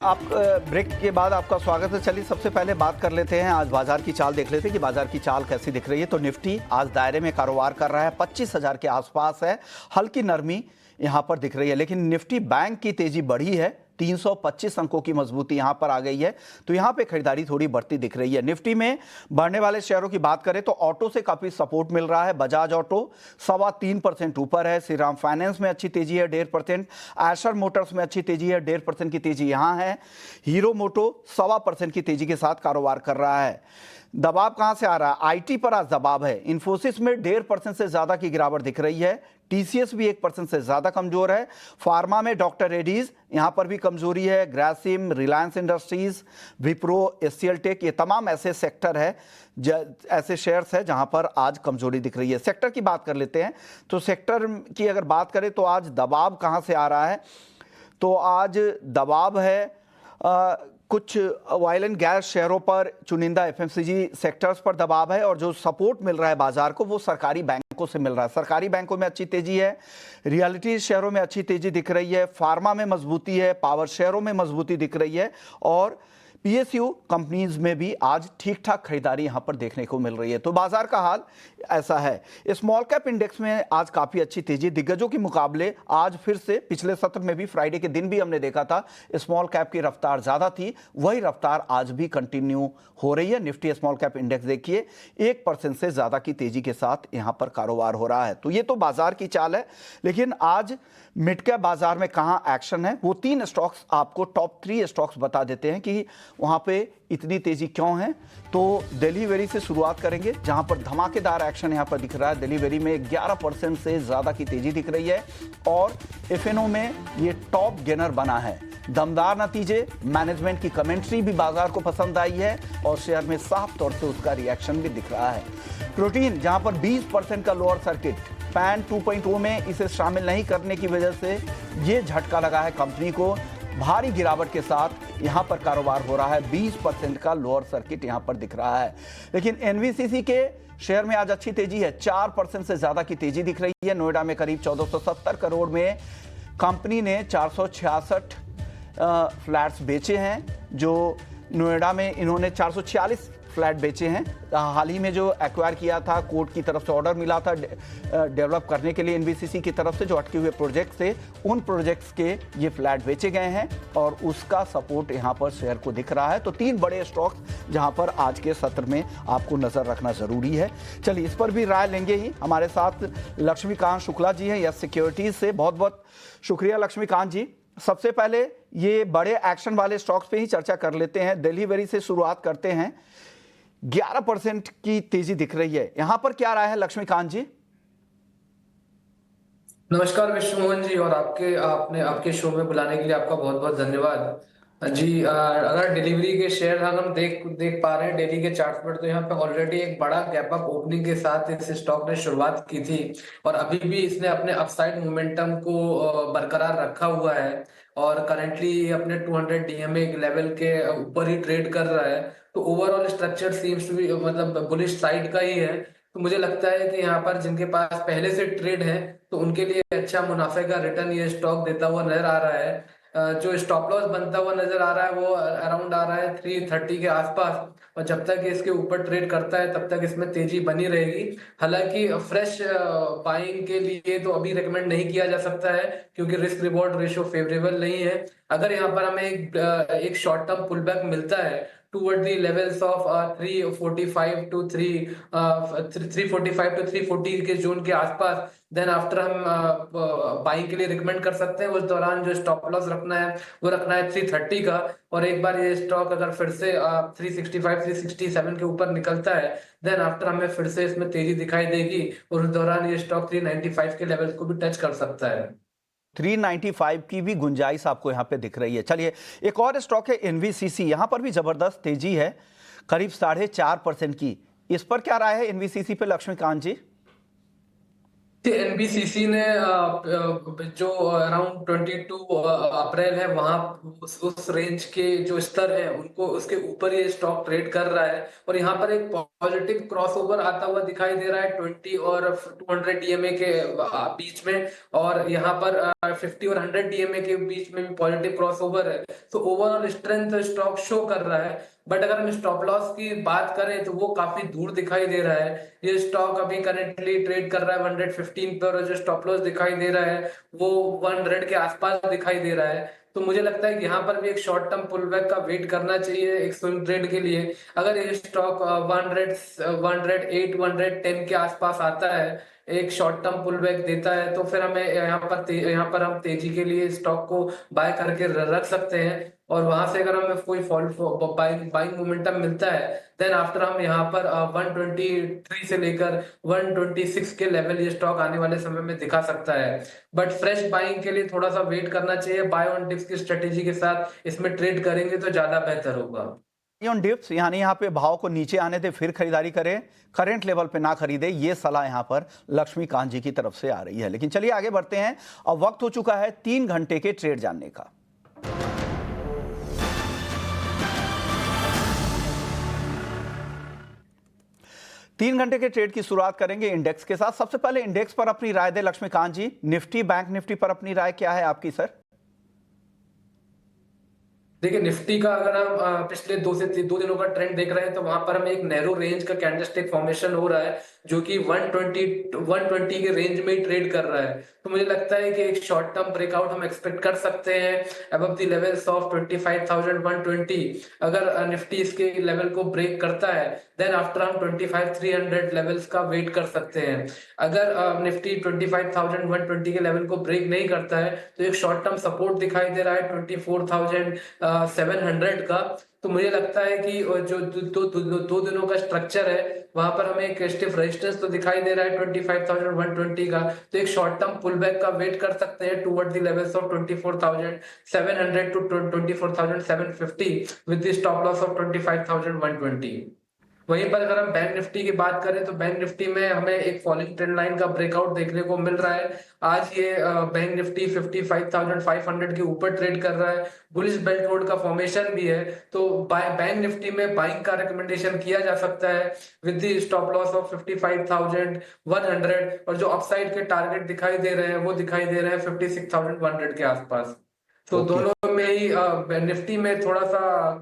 आप ब्रेक के बाद आपका स्वागत है। चलिए सबसे पहले बात कर लेते हैं, आज बाजार की चाल देख लेते हैं कि बाजार की चाल कैसी दिख रही है। तो निफ्टी आज दायरे में कारोबार कर रहा है, 25,000 के आसपास है, हल्की नरमी यहां पर दिख रही है। लेकिन निफ्टी बैंक की तेजी बढ़ी है, 325 अंकों की मजबूती यहां पर आ गई है, तो यहां पे खरीदारी थोड़ी बढ़ती दिख रही है। निफ्टी में बढ़ने वाले शेयरों की बात करें तो ऑटो से काफी सपोर्ट मिल रहा है। बजाज ऑटो 3.25% ऊपर है, श्रीराम फाइनेंस में अच्छी तेजी है 1.5%, आयशर मोटर्स में अच्छी तेजी है 1.5% की तेजी यहां है, हीरो मोटो 1.25% की तेजी के साथ कारोबार कर रहा है। दबाव कहां से आ रहा है? आईटी पर आज दबाव है, इन्फोसिस में 1.5% से ज्यादा की गिरावट दिख रही है, टीसीएस भी 1% से ज्यादा कमजोर है, फार्मा में डॉक्टर रेड्डीज यहां पर भी कमजोरी है, ग्रासिम, रिलायंस इंडस्ट्रीज, विप्रो, एचसीएल टेक, ये तमाम ऐसे सेक्टर है, ऐसे शेयर्स है जहां पर आज कमजोरी दिख रही है। सेक्टर की बात कर लेते हैं, तो सेक्टर की अगर बात करें तो आज दबाव कहां से आ रहा है? तो आज दबाव है कुछ ऑयल एंड गैस शेयरों पर, चुनिंदा एफएमसीजी सेक्टर्स पर दबाव है, और जो सपोर्ट मिल रहा है बाजार को वो सरकारी बैंकों से मिल रहा है। सरकारी बैंकों में अच्छी तेजी है, रियलिटी शेयरों में अच्छी तेजी दिख रही है, फार्मा में मजबूती है, पावर शेयरों में मजबूती दिख रही है, और पीएसयू कंपनीज में भी आज ठीक ठाक खरीदारी यहां पर देखने को मिल रही है। तो बाजार का हाल ऐसा है। स्मॉल कैप इंडेक्स में आज काफी अच्छी तेजी, दिग्गजों के मुकाबले आज फिर से, पिछले सत्र में भी फ्राइडे के दिन भी हमने देखा था स्मॉल कैप की रफ्तार ज्यादा थी, वही रफ्तार आज भी कंटिन्यू हो रही है। निफ्टी स्मॉल कैप इंडेक्स देखिए 1% से ज्यादा की तेजी के साथ यहां पर कारोबार हो रहा है। तो ये तो बाजार की चाल है, लेकिन आज मिड कैप बाजार में कहां एक्शन है, वो 3 स्टॉक्स आपको, टॉप 3 स्टॉक्स बता देते हैं कि वहां पे इतनी तेजी क्यों है। तो दिल्ली वेरी से शुरुआत करेंगे, जहां पर धमाकेदार एक्शन यहां पर दिख रहा है। दिल्ली वेरी में 11% से ज्यादा की तेजी दिख रही है, और एफएनओ में ये टॉप गेनर बना है। दमदार नतीजे, मैनेजमेंट की कमेंट्री भी बाजार को पसंद आई है, और शेयर में साफ तौर से उसका रिएक्शन भी दिख रहा है। प्रोटीन जहां पर 20% का लोअर सर्किट, पैन 2.0 में इसे शामिल नहीं करने की वजह से ये झटका लगा है कंपनी को, भारी गिरावट के साथ यहां पर कारोबार हो रहा है, 20% का लोअर सर्किट यहां पर दिख रहा है। लेकिन एनवीसीसी के शेयर में आज अच्छी तेजी है, 4% से ज्यादा की तेजी दिख रही है। नोएडा में करीब 1470 करोड़ में कंपनी ने 466 फ्लैट्स बेचे हैं, जो नोएडा में इन्होंने 446 फ्लैट बेचे हैं। हाल ही में जो एक्वायर किया था, कोर्ट की तरफ से ऑर्डर मिला था डेवलप करने के लिए एनबीसीसी की तरफ से, जो अटके हुए प्रोजेक्ट थे, उन प्रोजेक्ट्स के ये फ्लैट बेचे गए हैं, और उसका सपोर्ट यहां पर शेयर को दिख रहा है। तो 3 बड़े स्टॉक्स जहां पर आज के सत्र में आपको नजर रखना जरूरी है। चलिए इस पर भी राय लेंगे ही। हमारे साथ लक्ष्मीकांत शुक्ला जी हैं यस सिक्योरिटीज से, बहुत बहुत शुक्रिया लक्ष्मीकांत जी। सबसे पहले ये बड़े एक्शन वाले स्टॉक्स पे ही चर्चा कर लेते हैं। दिल्ली वेरी से शुरुआत करते हैं, 11% की तेजी दिख रही है, यहां पर क्या राय है लक्ष्मीकांत जी? नमस्कार विष्णु मोहन जी, और आपके शो में बुलाने के लिए आपका बहुत बहुत धन्यवाद जी। अगर डिलीवरी के शेयर हम देख देख पा रहे हैं डेली के चार्ट पर, तो यहाँ पे ऑलरेडी एक बड़ा गैप अप ओपनिंग के साथ इस स्टॉक ने शुरुआत की थी, और अभी भी इसने अपने अपसाइड मोमेंटम को बरकरार रखा हुआ है, और करंटली अपने 200 डीएमए लेवल के ऊपर ही ट्रेड कर रहा है। तो overall structure seems to be मतलब बुलिश साइड का ही है। तो मुझे लगता है कि यहाँ पर जिनके पास पहले से ट्रेड है, तो उनके लिए अच्छा मुनाफे का रिटर्न ये स्टॉक देता हुआ नजर आ रहा है। जो स्टॉप लॉस बनता हुआ नजर आ रहा है वो अराउंड आ रहा है 330 के आसपास, और जब तक ये इसके ऊपर ट्रेड करता है तब तक इसमें तेजी बनी रहेगी। हालांकि फ्रेश बाइंग के लिए तो अभी रेकमेंड नहीं किया जा सकता है, क्योंकि रिस्क रिवॉर्ड रेशियो फेवरेबल नहीं है। अगर यहाँ पर हमें एक शॉर्ट टर्म पुल बैक मिलता है toward the levels of 345 to 340 के जोन के आसपास, देन आफ्टर हम बाइंग के लिए रिकमेंड कर सकते हैं। उस दौरान जो स्टॉप लॉस रखना है वो रखना है 330 का, और एक बार ये स्टॉक अगर फिर से 365 367 के ऊपर निकलता है, देन आफ्टर हमें फिर से इसमें तेजी दिखाई देगी, और उस दौरान ये स्टॉक 395 के लेवल्स को भी टच कर सकता है। 395 की भी गुंजाइश आपको यहां पे दिख रही है। चलिए एक और स्टॉक है एनवीसीसी, यहां पर भी जबरदस्त तेजी है, करीब 4.5% की। इस पर क्या राय है एनवीसीसी पे लक्ष्मीकांत जी? एनबीसीसी ने जो अराउंड 22 अप्रैल है वहां उस रेंज के जो स्तर है उनको उसके ऊपर ये स्टॉक ट्रेड कर रहा है और यहाँ पर एक पॉजिटिव क्रॉसओवर आता हुआ दिखाई दे रहा है 20 और 200 डीएमए के बीच में और यहाँ पर 50 और 100 डीएमए के बीच में भी पॉजिटिव क्रॉसओवर है। तो ओवरऑल स्ट्रेंथ स्टॉक शो कर रहा है। बट अगर हम स्टॉप लॉस की बात करें तो वो काफी दूर दिखाई दे रहा है। ये स्टॉक अभी करेंटली ट्रेड कर रहा है 115 पर और जो स्टॉप लॉस दिखाई दे रहा है वो 100 के आसपास दिखाई दे रहा है। तो मुझे लगता है कि यहाँ पर भी एक शॉर्ट टर्म पुल बैक का वेट करना चाहिए एक स्विंग ट्रेड के लिए। अगर ये स्टॉक 108 110 के आसपास आता है, एक शॉर्ट टर्म पुल बैक देता है, तो फिर हमें यहाँ पर हम तेजी के लिए स्टॉक को बाय करके रख सकते हैं और वहां से अगर हमें कोई फॉल बाइंग मोमेंटम मिलता है देन आफ्टर हम यहाँ पर 123 से लेकर 126 के लेवल ये स्टॉक आने वाले समय में दिखा सकता है। बट फ्रेश बाइंग के लिए थोड़ा सा वेट करना चाहिए। बाय ऑन डिप्स की स्ट्रेटेजी के साथ इसमें ट्रेड करेंगे तो ज्यादा बेहतर होगा। ऑन डिप्स यानी यहाँ पे भाव को नीचे आने दे फिर खरीदारी करें, करंट लेवल पे ना खरीदे, ये सलाह यहाँ पर लक्ष्मीकांत जी की तरफ से आ रही है। लेकिन चलिए आगे बढ़ते हैं। अब वक्त हो चुका है 3 घंटे के ट्रेड जानने का। 3 घंटे के ट्रेड की शुरुआत करेंगे इंडेक्स के साथ। सबसे पहले इंडेक्स पर अपनी राय दे लक्ष्मीकांत जी। निफ्टी, बैंक निफ्टी पर अपनी राय क्या है आपकी सर? देखिए निफ्टी का अगर हम पिछले 2 दिनों का ट्रेंड देख रहे हैं तो वहां पर हमें एक नैरो रेंज का कैंडलस्टिक फॉर्मेशन हो रहा है जो कि 120 के रेंज में ही ट्रेड कर रहा है। तो मुझे लगता है कि एक शॉर्ट टर्म ब्रेकआउट हम एक्सपेक्ट कर सकते हैं अबव द लेवल्स ऑफ 25,120। अगर निफ्टी इसके लेवल को ब्रेक करता है देन आफ्टर हम 25,300 लेवल्स का वेट कर सकते हैं। अगर निफ्टी 25,120 के लेवल को ब्रेक नहीं करता है तो एक शॉर्ट टर्म सपोर्ट दिखाई दे रहा है 24,700 का। तो मुझे लगता है कि जो 2 दिनों का स्ट्रक्चर है वहां पर हमें एक स्टिफ रेजिस्टेंस तो दिखाई दे रहा है 25,120 का। तो एक शॉर्ट टर्म पुल बैक का वेट कर सकते हैं toward the levels of 24,700 to 24,750 with the stop loss of 25,120। वहीं पर अगर हम बैंक निफ्टी की बात करें तो बैंक निफ्टी में हमें एक फॉलिंग ट्रेंड लाइन का ब्रेकआउट देखने को मिल रहा है। आज ये बैंक निफ्टी 55,500 के ऊपर ट्रेड कर रहा है। बुलिश बेल्ट होल्ड का फॉर्मेशन भी है। तो बैंक निफ्टी में बाइंग का रिकमेंडेशन किया जा सकता है with the stop loss of 55,100 और जो अपसाइड के टारगेट दिखाई दे रहे हैं वो दिखाई दे रहे हैं 56,100 के आसपास। तो ओके। दोनों में ही निफ्टी में थोड़ा सा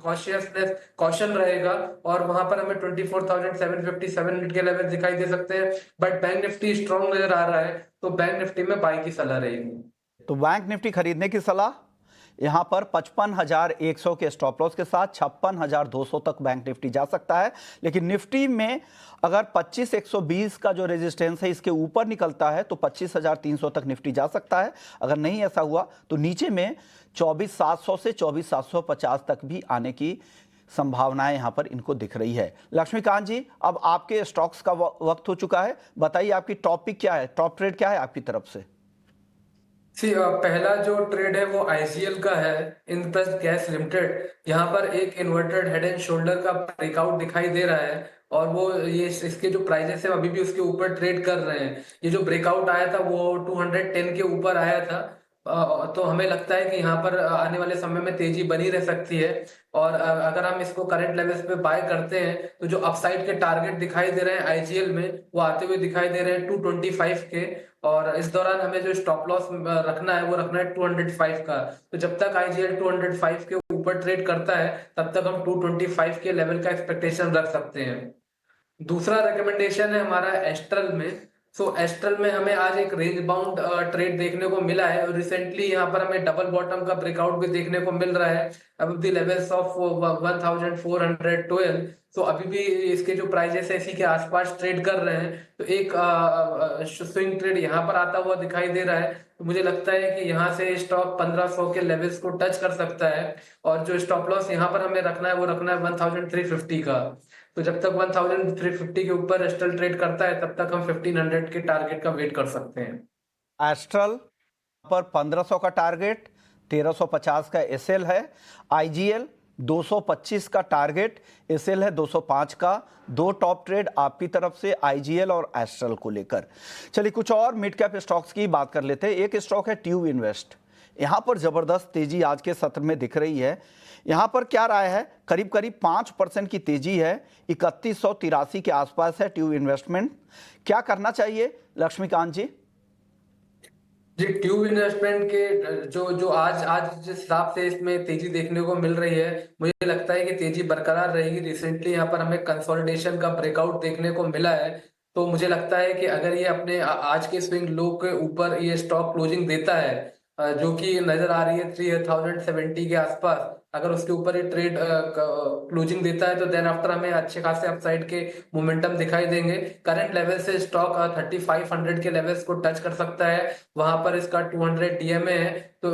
कॉशन रहेगा और वहां पर हमें 24,750 700 के लेवल दिखाई दे सकते हैं। बट बैंक निफ्टी स्ट्रॉन्ग नजर आ रहा है तो बैंक निफ्टी में बाई की सलाह रहेगी। तो बैंक निफ्टी खरीदने की सलाह यहां पर 55,100 के स्टॉप लॉस के साथ 56,200 तक बैंक निफ्टी जा सकता है। लेकिन निफ्टी में अगर 25,120 का जो रेजिस्टेंस है इसके ऊपर निकलता है तो 25,300 तक निफ्टी जा सकता है। अगर नहीं ऐसा हुआ तो नीचे में 24,700 से 24,750 तक भी आने की संभावनाएं यहां पर इनको दिख रही है। लक्ष्मीकांत जी, अब आपके स्टॉक्स का वक्त हो चुका है। बताइए आपकी टॉप पिक क्या है, टॉप ट्रेड क्या है आपकी तरफ से? पहला जो ट्रेड है वो आईजीएल का है, इंद्रप्रस्थ गैस लिमिटेड। यहाँ पर एक इन्वर्टेड हेड एंड शोल्डर का ब्रेकआउट दिखाई दे रहा है और वो ये इसके जो प्राइजेस है अभी भी उसके ऊपर ट्रेड कर रहे हैं। ये जो ब्रेकआउट आया था वो 210 के ऊपर आया था। तो हमें लगता है कि यहाँ पर आने वाले समय में तेजी बनी रह सकती है और अगर हम इसको करंट लेवल्स पे बाय करते हैं तो जो अपसाइड के टारगेट दिखाई दे रहे हैं आईजीएल में वो आते हुए दिखाई दे रहे हैं 225 के। और इस दौरान हमें जो स्टॉप लॉस रखना है वो रखना है 205 का। तो जब तक आईजीएल 205 के ऊपर ट्रेड करता है तब तक हम 225 के लेवल का एक्सपेक्टेशन रख सकते हैं। दूसरा रिकमेंडेशन है हमारा एस्ट्रल में। सो एस्ट्रल में हमें आज एक रेंज बाउंड ट्रेड देखने को मिला है और रिसेंटली यहाँ पर हमें डबल बॉटम का ब्रेकआउट भी देखने को मिल रहा है अब द लेवल्स ऑफ 1412। तो अभी भी इसके जो प्राइजेस है इसी के आसपास ट्रेड कर रहे हैं। तो एक स्विंग ट्रेड यहाँ पर आता हुआ दिखाई दे रहा है। तो मुझे लगता है कि यहाँ से स्टॉक 1500 के लेवल्स को टच कर सकता है और जो स्टॉप लॉस यहाँ पर हमें रखना है वो रखना है 1350 का। तो जब तक 1350 के ऊपर एस्ट्रल ट्रेड करता है तब तक हम 1500 के टारगेट का वेट कर सकते हैं। एस्ट्रल पर 1500 का टारगेट, 1350 का एसएल है। आईजीएल 225 का टारगेट, एसएल है 205 का। दो टॉप ट्रेड आपकी तरफ से, आईजीएल और एस्ट्रल को लेकर। चलिए कुछ और मिड कैप स्टॉक्स की बात कर लेते हैं। एक स्टॉक है ट्यूब इन्वेस्ट, यहां पर जबरदस्त तेजी आज के सत्र में दिख रही है। यहां पर क्या राय है? करीब करीब 5% की तेजी है, 3183 के आसपास है ट्यूब इन्वेस्टमेंट। क्या करना चाहिए लक्ष्मीकांत जी? जी, ट्यूब इन्वेस्टमेंट के जो जो आज आज जिस हिसाब से इसमें तेजी देखने को मिल रही है, मुझे लगता है कि तेजी बरकरार रहेगी। रिसेंटली यहाँ पर हमें कंसोलिडेशन का ब्रेकआउट देखने को मिला है, तो मुझे लगता है कि अगर ये अपने आज के स्विंग लो के ऊपर ये स्टॉक क्लोजिंग देता है, जो कि नजर आ रही है 3070 के आसपास, अगर उसके ऊपर ये ट्रेड क्लोजिंग देता है तो देन आफ्टर हमें अच्छे खासे अपसाइड के मोमेंटम दिखाई देंगे। करंट लेवल से स्टॉक 3500 के लेवल्स को टच कर सकता है, वहां पर इसका 200 डीएमए है, तो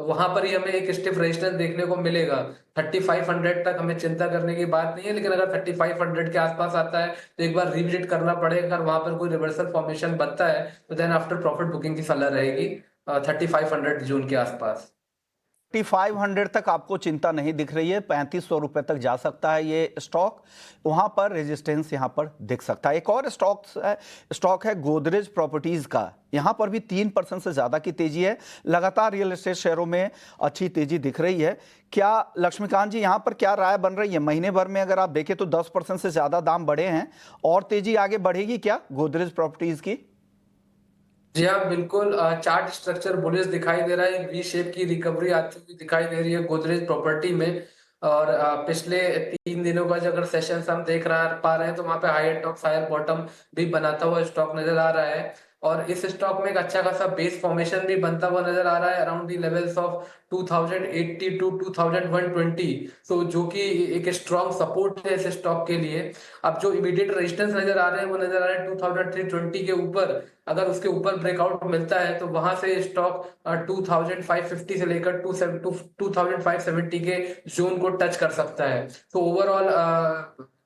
वहां पर ही हमें एक स्टिफ रेजिस्टेंस देखने को मिलेगा। 3500 तक हमें चिंता करने की बात नहीं है, लेकिन अगर 3500 के आसपास आता है तो एक बार रिविजिट करना पड़ेगा। अगर वहां पर कोई रिवर्सल फॉर्मेशन बनता है तो देन आफ्टर प्रॉफिट बुकिंग की सलाह रहेगी 3500 जून के आसपास। 500 तक आपको चिंता नहीं दिख रही है, 3500 रुपए तक जा सकता है ये स्टॉक, वहां पर रेजिस्टेंस यहां पर दिख सकता है। एक और स्टॉक है गोदरेज प्रॉपर्टीज का, यहां पर भी 3% से ज्यादा की तेजी है। लगातार रियल एस्टेट शेयरों में अच्छी तेजी दिख रही है। क्या लक्ष्मीकांत जी यहां पर क्या राय बन रही है? महीने भर में अगर आप देखें तो 10% से ज्यादा दाम बढ़े हैं, और तेजी आगे बढ़ेगी क्या गोदरेज प्रॉपर्टीज की? जी हाँ, बिल्कुल। चार्ट स्ट्रक्चर बुलिश दिखाई दे रहा है, वी शेप की रिकवरी आती हुई दिखाई दे रही है गोदरेज प्रॉपर्टी में। और पिछले 3 दिनों का जो अगर सेशंस हम देख पा रहे हैं तो वहां पे हायर टॉप हायर बॉटम भी बनाता हुआ स्टॉक नजर आ रहा है। और इस स्टॉक में एक अच्छा खासा बेस फॉर्मेशन भी बनता हुआ नजर आ रहा है around the levels of 2080 to 2120, so जो कि एक स्ट्रॉन्ग सपोर्ट है इस स्टॉक के लिए। अब जो इमीडिएट रेजिस्टेंस नजर आ रहे हैं वो नजर आ रहे हैं 2320 के ऊपर। अगर उसके ऊपर ब्रेकआउट मिलता है तो वहां से स्टॉक 2550 से लेकर 2570 के जोन को टच कर सकता है। तो ओवरऑल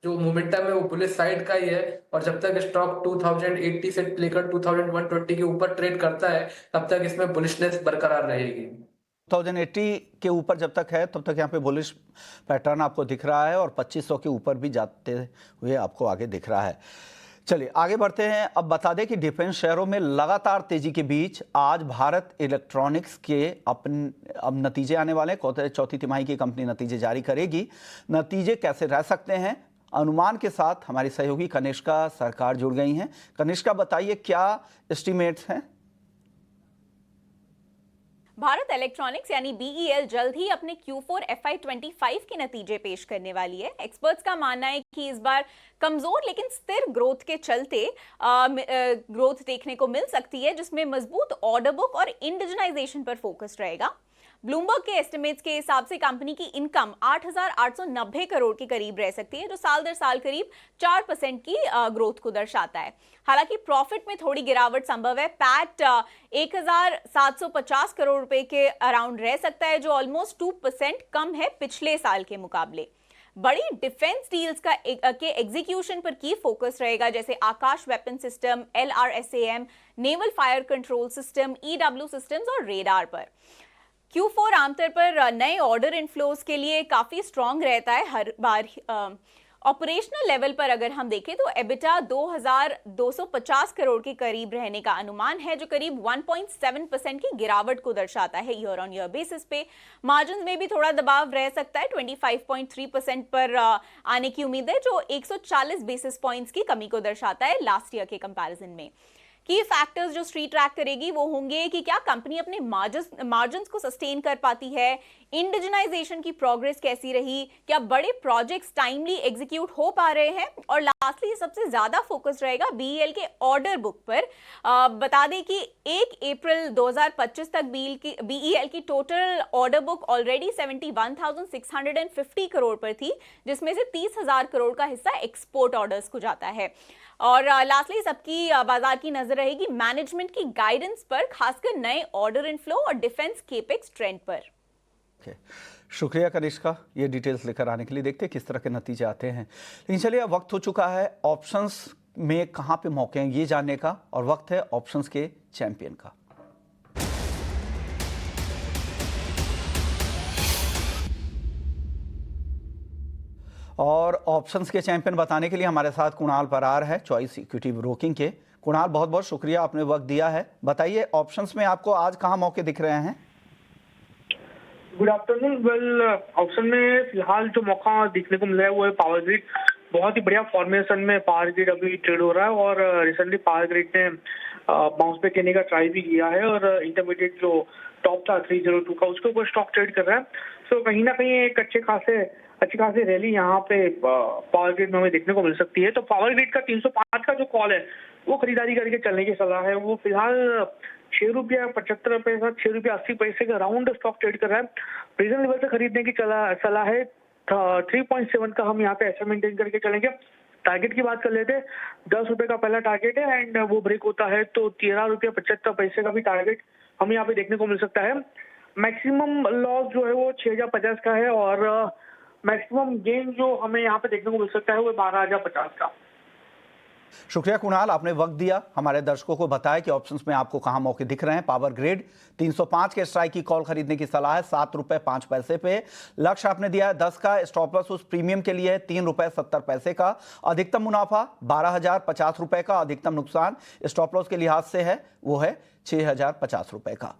जो मोमेंटम है वो बुलिश साइड का ही है, और जब तक स्टॉक 2080 से लेकर 2120 के ऊपर ट्रेड करता है तब तक इसमें बुलिशनेस बरकरार रहेगी। 1080 के ऊपर जब तक है तब तक यहाँ पे बुलिश पैटर्न आपको दिख रहा है, और 2500 के ऊपर भी जाते हुए आपको आगे दिख रहा है। चलिए आगे बढ़ते हैं। अब बता दें कि डिफेंस शेयरों में लगातार तेजी के बीच आज भारत इलेक्ट्रॉनिक्स के अब नतीजे आने वाले हैं। चौथी तिमाही की कंपनी नतीजे जारी करेगी। नतीजे कैसे रह सकते हैं, अनुमान के साथ हमारी सहयोगी कनिष्का सरकार जुड़ गई हैं। कनिष्का बताइए क्या एस्टिमेट्स हैं? भारत इलेक्ट्रॉनिक्स यानी बीईएल जल्द ही अपने Q4 FY25 के नतीजे पेश करने वाली है। एक्सपर्ट्स का मानना है कि इस बार कमजोर लेकिन स्थिर ग्रोथ के चलते ग्रोथ देखने को मिल सकती है, जिसमें मजबूत ऑर्डर बुक और इंडिजनाइजेशन पर फोकस रहेगा। ब्लूमबर्ग के एस्टिमेट्स के हिसाब से कंपनी की इनकम 8,890 करोड़ के करीब रह सकती है, जो साल दर साल करीब 4% की ग्रोथ को दर्शाता है। हालांकि प्रॉफिट में थोड़ी गिरावट संभव है। पैट 1,750 करोड़ रुपए के अराउंड रह सकता है, जो ऑलमोस्ट 2% कम है पिछले साल के मुकाबले। बड़ी डिफेंस डील्स के एग्जीक्यूशन पर की फोकस रहेगा, जैसे Akash weapon system, LRSAM, naval fire control system, EW systems और रेडार पर। Q4 आमतौर पर नए ऑर्डर इनफ्लोज के लिए काफी स्ट्रांग रहता है हर बार। ऑपरेशनल लेवल पर अगर हम देखें तो एबिटा 2,250 करोड़ के करीब रहने का अनुमान है, जो करीब 1.7% की गिरावट को दर्शाता है ईयर ऑन ईयर बेसिस पे। मार्जिन में भी थोड़ा दबाव रह सकता है, 25.3% पर आने की उम्मीद है, जो 140 बेसिस पॉइंट्स की कमी को दर्शाता है लास्ट ईयर के कंपैरिजन में। की फैक्टर्स जो स्ट्रीट ट्रैक करेगी वो होंगे कि क्या कंपनी अपने मार्जिन्स को सस्टेन कर पाती है, इंडिजनाइजेशन की प्रोग्रेस कैसी रही, क्या बड़े प्रोजेक्ट्स टाइमली एग्जीक्यूट हो पा रहे हैं, और लास्टली सबसे ज्यादा फोकस रहेगा बीईएल के ऑर्डर बुक पर। बता दें कि 1 अप्रैल 2025 तक बीईएल की total order book already 71,650 crore पर थी, जिसमें से 30,000 करोड़ का हिस्सा एक्सपोर्ट ऑर्डर्स को जाता है। और लास्टली सबकी बाजार की नजर रहेगी मैनेजमेंट की गाइडेंस पर, खासकर नए ऑर्डर इनफ्लो और डिफेंस केपेक्स ट्रेंड पर। शुक्रिया कनिष्का ये डिटेल्स लेकर आने के लिए। देखते हैं किस तरह के नतीजे आते हैं। लेकिन चलिए अब वक्त हो चुका है ऑप्शंस में कहां पे मौके हैं ये जानने का, और वक्त है ऑप्शंस के चैंपियन का। और ऑप्शंस के चैंपियन बताने के लिए हमारे साथ कुणाल परार है, चॉइस इक्विटी ब्रोकिंग के। कुणाल, बहुत बहुत शुक्रिया, आपने वक्त दिया है। बताइए, ऑप्शंस में आपको आज कहाँ मौके दिख रहे हैं? Good afternoon. वेल, ऑप्शन में फिलहाल जो मौका दिखने को मिल रहा है वो है पावर ग्रिड। बहुत ही बढ़िया फॉर्मेशन में पावर ग्रिड अभी ट्रेड हो रहा है और रिसेंटली पावर ग्रिड ने बाउंस बैक करने का ट्राई भी किया है और इंटरमीडिएट जो टॉप था 302 का, उसके ऊपर स्टॉक ट्रेड कर रहा है। सो कहीं ना कहीं एक अच्छी खासी रैली यहाँ पे पावर ग्रिड में हमें देखने को मिल सकती है। तो पावर ग्रिड का 305 का जो कॉल है वो खरीदारी करके चलने की सलाह है। वो फिलहाल ₹6.75 ₹6.80 के राउंड स्टॉक ट्रेड कर रहा है। प्रेजेंट लेवल से खरीदने की सलाह है। 3.7 का हम यहाँ पे ऐसा मेंटेन करके चलेंगे। टारगेट की बात कर लेते हैं, ₹10 का पहला टारगेट है एंड वो ब्रेक होता है तो ₹13.75 का भी टारगेट हमें यहाँ पे देखने को मिल सकता है। मैक्सिमम लॉस जो है वो 6,050 का है और मैक्सिमम गेन जो हमें यहाँ पे देखने को मिल सकता है वो 12,050 का। शुक्रिया कुणाल, आपने वक्त दिया, हमारे दर्शकों को बताया कि ऑप्शंस में आपको कहां मौके दिख रहे हैं। पावर ग्रिड 305 के स्ट्राइक की कॉल खरीदने की सलाह है ₹7.05 पे। लक्ष्य आपने दिया है 10 का। स्टॉप लॉस उस प्रीमियम के लिए है ₹3.70 का। अधिकतम मुनाफा ₹12,050 का। अधिकतम नुकसान स्टॉप लॉस के लिहाज से है वो है ₹6,050 का।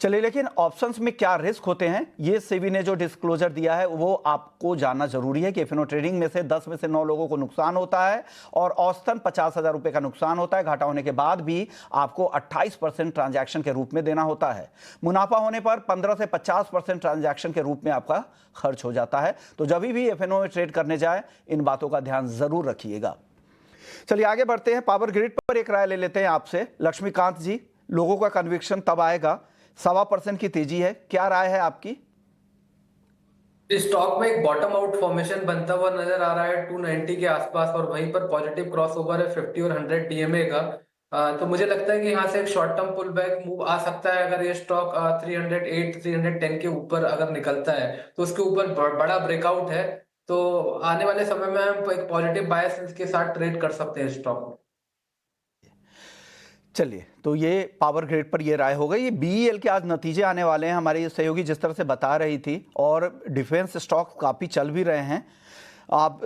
चलिए, लेकिन ऑप्शंस में क्या रिस्क होते हैं ये सेबी ने जो डिस्क्लोजर दिया है वो आपको जानना जरूरी है कि एफएनओ ट्रेडिंग में से 10 में से 9 लोगों को नुकसान होता है और औसतन ₹50,000 का नुकसान होता है। घाटा होने के बाद भी आपको 28% ट्रांजैक्शन के रूप में देना होता है। मुनाफा होने पर 15 से 50% ट्रांजैक्शन के रूप में आपका खर्च हो जाता है। तो जब भी एफएनओ में ट्रेड करने जाए इन बातों का ध्यान जरूर रखिएगा। चलिए आगे बढ़ते हैं। पावर ग्रिड पर एक राय ले लेते हैं आपसे। लक्ष्मीकांत जी, लोगों का कन्विक्शन तब आएगा, 1.25% की तेजी है, क्या राय है आपकी? इस स्टॉक में एक बॉटम आउट फॉर्मेशन बनता हुआ नजर आ रहा है 290 के आसपास और वहीं पर पॉजिटिव क्रॉसओवर है 50 और 100 डीएमए का। तो मुझे लगता है कि यहाँ से एक short term pull back move आ सकता है अगर ये स्टॉक 308 310 के ऊपर अगर निकलता है तो उसके ऊपर बड़ा ब्रेकआउट है। तो आने वाले समय में हम एक पॉजिटिव बायस के साथ ट्रेड कर सकते हैं स्टॉक में। चलिए, तो ये पावर ग्रिड पर ये राय हो गई। ये बीईएल के आज नतीजे आने वाले हैं, हमारी सहयोगी जिस तरह से बता रही थी, और डिफेंस स्टॉक काफ़ी चल भी रहे हैं। आप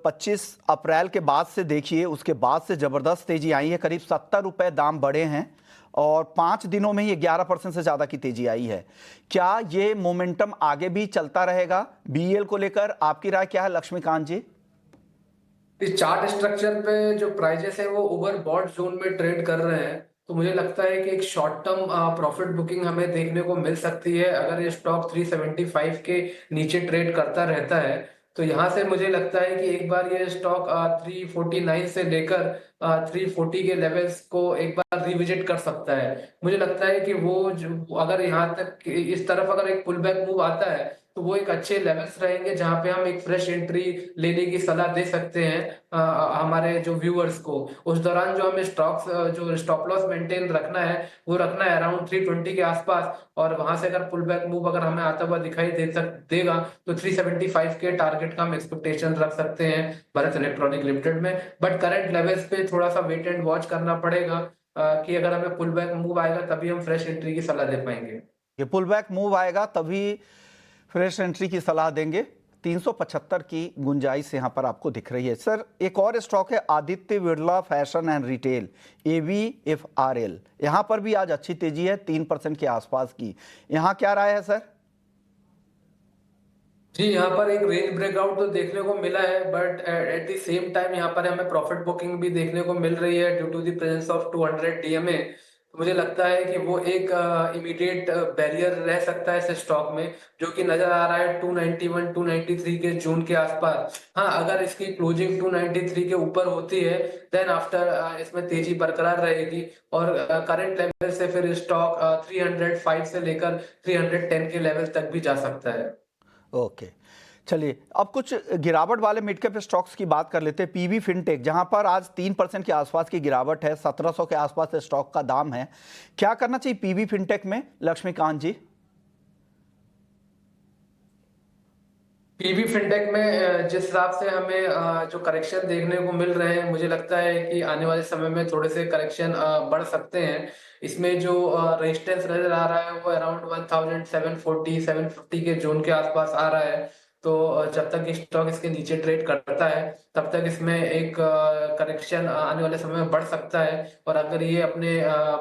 25 अप्रैल के बाद से देखिए, उसके बाद से ज़बरदस्त तेज़ी आई है, करीब ₹70 दाम बढ़े हैं और 5 दिनों में ये 11% से ज़्यादा की तेज़ी आई है। क्या ये मोमेंटम आगे भी चलता रहेगा बीईएल को लेकर? आपकी राय क्या है लक्ष्मीकांत जी? इस चार्ट स्ट्रक्चर पे जो प्राइजेस है वो ओवरबॉट जोन में ट्रेड कर रहे हैं। तो मुझे लगता है कि एक शॉर्ट टर्म प्रॉफिट बुकिंग हमें देखने को मिल सकती है अगर ये स्टॉक 375 के नीचे ट्रेड करता रहता है। तो यहाँ से मुझे लगता है कि एक बार ये स्टॉक 349 से लेकर 340 के लेवल्स को एक बार रिविजिट कर सकता है। मुझे लगता है कि वो जो अगर यहाँ तक इस तरफ अगर एक पुल बैक मूव आता है तो वो एक अच्छे लेवल्स रहेंगे जहां पे हम एक फ्रेश एंट्री लेने की सलाह दे सकते हैं हमारे जो व्यूअर्स को। उस दौरान जो हमें जो स्टॉप लॉस मेंटेन रखना है वो रखना है अराउंड 320 के आसपास और वहां से अगर पुल बैक मूव अगर हमें आता हुआ दिखाई देगा तो 375 के टारगेट का हम एक्सपेक्टेशन रख सकते हैं भारत इलेक्ट्रॉनिक लिमिटेड में। बट करंट लेवल्स पे थोड़ा सा वेट एंड वॉच करना पड़ेगा कि अगर हमें पुल बैक मूव आएगा तभी हम फ्रेश एंट्री की सलाह दे पाएंगे। ये पुल बैक मूव आएगा तभी फ्रेश एंट्री की सलाह देंगे। 375 की गुंजाइश यहां पर आपको दिख रही है। सर, एक और स्टॉक है Aditya Birla fashion and retail, ABFRL। यहां पर भी आज अच्छी तेजी है, 3% के आसपास की। यहां क्या राय है सर? जी, यहाँ पर एक रेंज ब्रेकआउट तो देखने को मिला है but at the same time यहाँ पर हमें प्रॉफिट बुकिंग भी देखने को मिल रही है due to the presence of 200 DMA. तो मुझे लगता है कि वो एक इमीडिएट बैरियर रह सकता है इस स्टॉक में जो कि नजर आ रहा है 291 293 के जून के आसपास। हाँ, अगर इसकी क्लोजिंग 293 के ऊपर होती है देन आफ्टर इसमें तेजी बरकरार रहेगी और करंट लेवल से फिर स्टॉक 305 से लेकर 310 के लेवल तक भी जा सकता है। ओके, चलिए अब कुछ गिरावट वाले मिड कैप स्टॉक्स की बात कर लेते हैं। पीवी फिनटेक, जहां पर आज 3% के आसपास की गिरावट है, 1700 के आसपास स्टॉक का दाम है। क्या करना चाहिए पीवी फिनटेक में लक्ष्मीकांत जी? पीवी फिनटेक में जिस हिसाब से हमें जो करेक्शन देखने को मिल रहे हैं मुझे लगता है कि आने वाले समय में थोड़े से करेक्शन बढ़ सकते हैं। इसमें जो रेजिस्टेंस नजर आ रहा है वो अराउंड 1740 750 के जोन के आसपास आ रहा है। तो जब तक ये स्टॉक इसके नीचे ट्रेड करता है तब तक इसमें एक करेक्शन आने वाले समय में बढ़ सकता है। और अगर ये अपने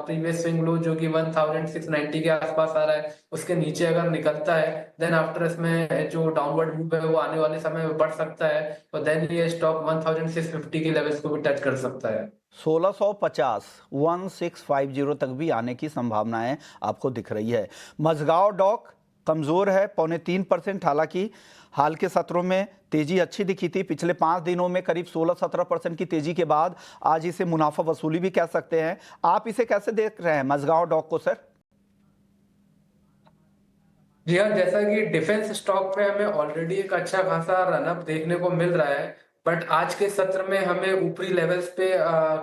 प्रीवियस स्विंग लो जो कि 1690 के आसपास आ रहा है उसके नीचे अगर निकलता है देन आफ्टर इसमें जो डाउनवर्ड मूव है वो आने वाले समय में बढ़ सकता है और देन ये स्टॉक 1650 के लेवल्स को भी टच कर सकता है। 1650 1650 तक भी आने की संभावनाएं आपको दिख रही है। मझगांव डॉक कमजोर है 0.25%, हालांकि हाल के सत्रों में तेजी अच्छी दिखी थी। पिछले 5 दिनों में करीब 16-17% की तेजी के बाद आज इसे मुनाफा वसूली भी कह सकते हैं। आप इसे कैसे देख रहे हैं मझगांव डॉक को सर? जी हाँ, जैसा कि डिफेंस स्टॉक पे हमें ऑलरेडी एक अच्छा खासा रनअप देखने को मिल रहा है, बट आज के सत्र में हमें ऊपरी लेवल्स पे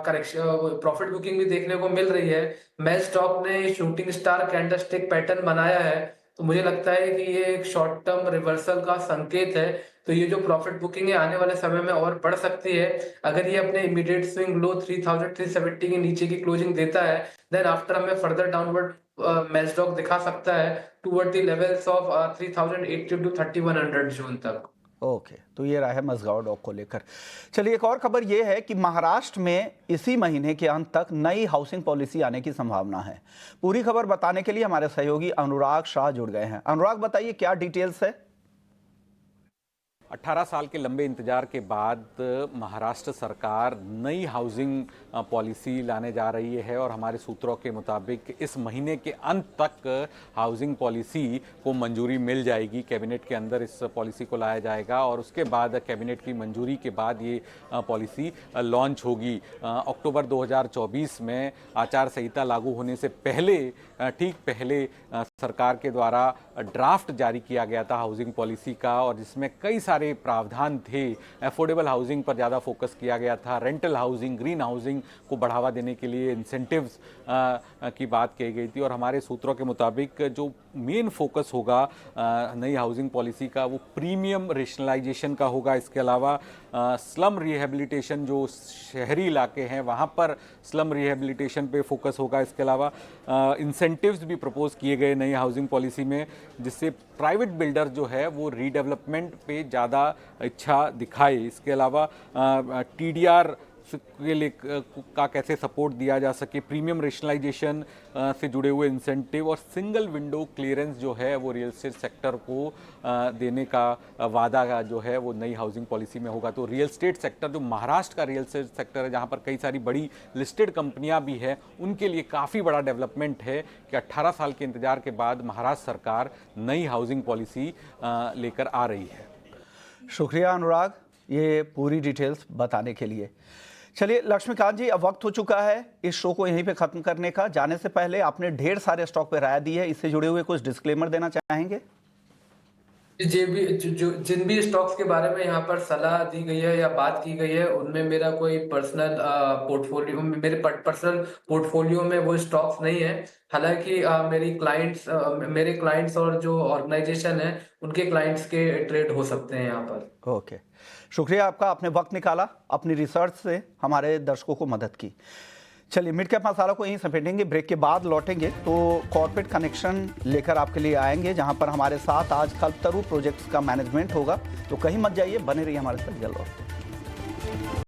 करेक्शन प्रॉफिट बुकिंग भी देखने को मिल रही है। मैं स्टॉक ने शूटिंग स्टार कैंडलस्टिक पैटर्न बनाया है, तो मुझे लगता है कि ये एक शॉर्ट टर्म रिवर्सल का संकेत है। तो ये जो प्रॉफिट बुकिंग है आने वाले समय में और बढ़ सकती है। अगर ये अपने इमीडिएट स्विंग लो 3370 के नीचे की क्लोजिंग देता है देन आफ्टर हमें फर्दर डाउनवर्ड मैचडॉक दिखा सकता है toward the levels of 3080 to 3100 zone तक। ओके, तो ये रहा है मझगांव डॉक को लेकर। चलिए, एक और खबर ये है कि महाराष्ट्र में इसी महीने के अंत तक नई हाउसिंग पॉलिसी आने की संभावना है। पूरी खबर बताने के लिए हमारे सहयोगी अनुराग शाह जुड़ गए हैं। अनुराग, बताइए क्या डिटेल्स है? 18 साल के लंबे इंतजार के बाद महाराष्ट्र सरकार नई हाउसिंग पॉलिसी लाने जा रही है और हमारे सूत्रों के मुताबिक इस महीने के अंत तक हाउसिंग पॉलिसी को मंजूरी मिल जाएगी। कैबिनेट के अंदर इस पॉलिसी को लाया जाएगा और उसके बाद कैबिनेट की मंजूरी के बाद ये पॉलिसी लॉन्च होगी। अक्टूबर 2024 में आचार संहिता लागू होने से पहले, ठीक पहले सरकार के द्वारा ड्राफ्ट जारी किया गया था हाउसिंग पॉलिसी का, और जिसमें कई सारे प्रावधान थे। अफोर्डेबल हाउसिंग पर ज़्यादा फोकस किया गया था, रेंटल हाउसिंग, ग्रीन हाउसिंग को बढ़ावा देने के लिए इंसेंटिव्स की बात की गई थी। और हमारे सूत्रों के मुताबिक जो मेन फोकस होगा नई हाउसिंग पॉलिसी का वो प्रीमियम रेशनलाइजेशन का होगा। इसके अलावा स्लम रिहेबिलिटेशन, जो शहरी इलाके हैं वहाँ पर स्लम रिहेबिलिटेशन पे फोकस होगा। इसके अलावा इंसेंटिव्स भी प्रपोज किए गए नई हाउसिंग पॉलिसी में, जिससे प्राइवेट बिल्डर जो है वो रीडेवलपमेंट पे ज़्यादा इच्छा दिखाए। इसके अलावा TDR के लिए का कैसे सपोर्ट दिया जा सके, प्रीमियम रेशनलाइजेशन से जुड़े हुए इंसेंटिव और सिंगल विंडो क्लियरेंस जो है वो रियल एस्टेट सेक्टर को देने का वादा जो है वो नई हाउसिंग पॉलिसी में होगा। तो रियल एस्टेट सेक्टर, जो महाराष्ट्र का रियल एस्टेट सेक्टर है जहां पर कई सारी बड़ी लिस्टेड कंपनियां भी है, उनके लिए काफ़ी बड़ा डेवलपमेंट है कि 18 साल के इंतजार के बाद महाराष्ट्र सरकार नई हाउसिंग पॉलिसी लेकर आ रही है। शुक्रिया अनुराग, ये पूरी डिटेल्स बताने के लिए। चलिए लक्ष्मीकांत जी, अब वक्त हो चुका है इस शो को यहीं पे खत्म करने का। जाने से पहले आपने ढेर सारे स्टॉक पे राय दी है, इससे जुड़े हुए कुछ डिस्क्लेमर देना चाहेंगे? जिन भी स्टॉक्स के बारे में यहाँ पर सलाह दी गई है या बात की गई है उनमें मेरा कोई पर्सनल पोर्टफोलियो में वो स्टॉक्स नहीं है। हालांकि मेरे क्लाइंट्स और जो ऑर्गेनाइजेशन है उनके क्लाइंट्स के ट्रेड हो सकते हैं यहाँ पर। ओके, शुक्रिया आपका, आपने वक्त निकाला, अपनी रिसर्च से हमारे दर्शकों को मदद की। चलिए, मिड कैप मसाला को यहीं समेटेंगे। ब्रेक के बाद लौटेंगे तो कॉर्पोरेट कनेक्शन लेकर आपके लिए आएंगे, जहां पर हमारे साथ आज कल्पतरू प्रोजेक्ट्स का मैनेजमेंट होगा। तो कहीं मत जाइए, बने रहिए हमारे साथ। जल्द लौटते हैं।